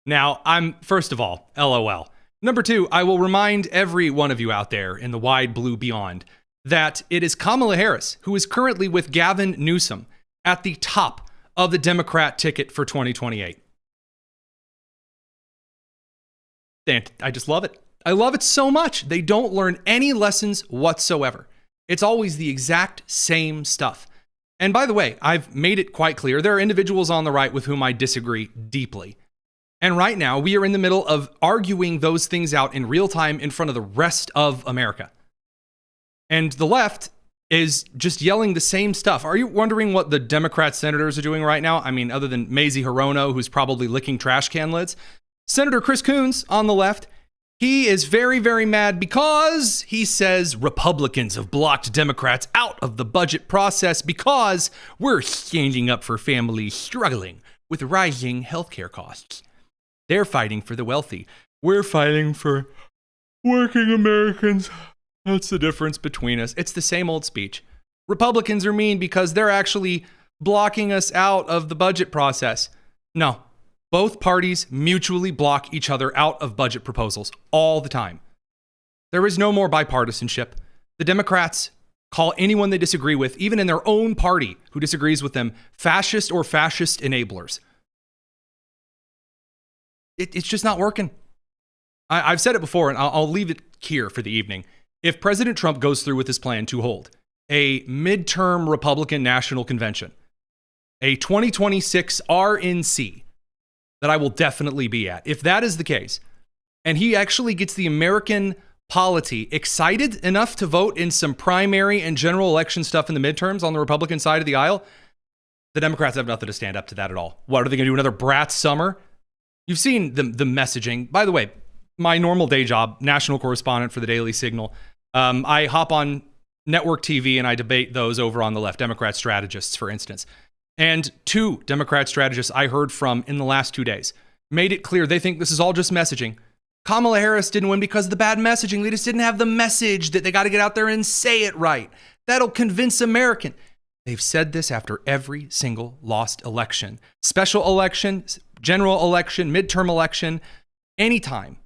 Now, first of all, LOL. Number two, I will remind every one of you out there in the wide blue beyond that it is Kamala Harris who is currently with Gavin Newsom at the top of the Democrat ticket for 2028. And I just love it. I love it so much. They don't learn any lessons whatsoever. It's always the exact same stuff. And by the way, I've made it quite clear there are individuals on the right with whom I disagree deeply. And right now, we are in the middle of arguing those things out in real time in front of the rest of America. And the left is just yelling the same stuff. Are you wondering what the Democrat senators are doing right now? I mean, other than Mazie Hirono, who's probably licking trash can lids. Senator Chris Coons on the left, he is very, very mad because he says Republicans have blocked Democrats out of the budget process because we're standing up for families struggling with rising healthcare costs. They're fighting for the wealthy. We're fighting for working Americans. That's the difference between us. It's the same old speech. Republicans are mean because they're actually blocking us out of the budget process. No, both parties mutually block each other out of budget proposals all the time. There is no more bipartisanship. The Democrats call anyone they disagree with, even in their own party who disagrees with them, fascist or fascist enablers. It's just not working. I've said it before, and I'll leave it here for the evening. If President Trump goes through with his plan to hold a midterm Republican National Convention, a 2026 RNC that I will definitely be at, if that is the case, and he actually gets the American polity excited enough to vote in some primary and general election stuff in the midterms on the Republican side of the aisle, the Democrats have nothing to stand up to that at all. What, are they going to do another brat summer? You've seen the messaging. By the way, my normal day job, national correspondent for the Daily Signal, I hop on network TV and I debate those over on the left, Democrat strategists, for instance. And 2 Democrat strategists I heard from in the last 2 days made it clear they think this is all just messaging. Kamala Harris didn't win because of the bad messaging. They just didn't have the message that they got to get out there and say it right. That'll convince Americans. They've said this after every single lost election. Special election, general election, midterm election, anytime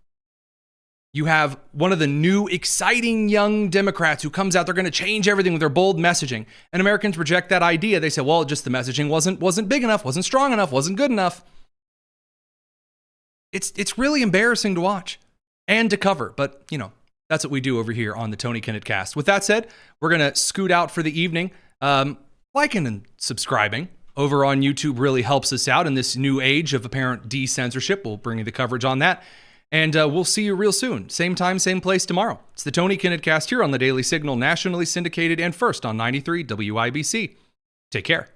you have one of the new exciting young Democrats who comes out, they're going to change everything with their bold messaging. And Americans reject that idea. They say, well, just the messaging wasn't big enough, wasn't strong enough, wasn't good enough. It's really embarrassing to watch and to cover. But, you know, that's what we do over here on the Tony Kinnett Cast. With that said, we're going to scoot out for the evening. Liking and subscribing over on YouTube really helps us out in this new age of apparent de-censorship. We'll bring you the coverage on that. And we'll see you real soon. Same time, same place tomorrow. It's the Tony Kinnett Cast here on the Daily Signal, nationally syndicated and first on 93 WIBC. Take care.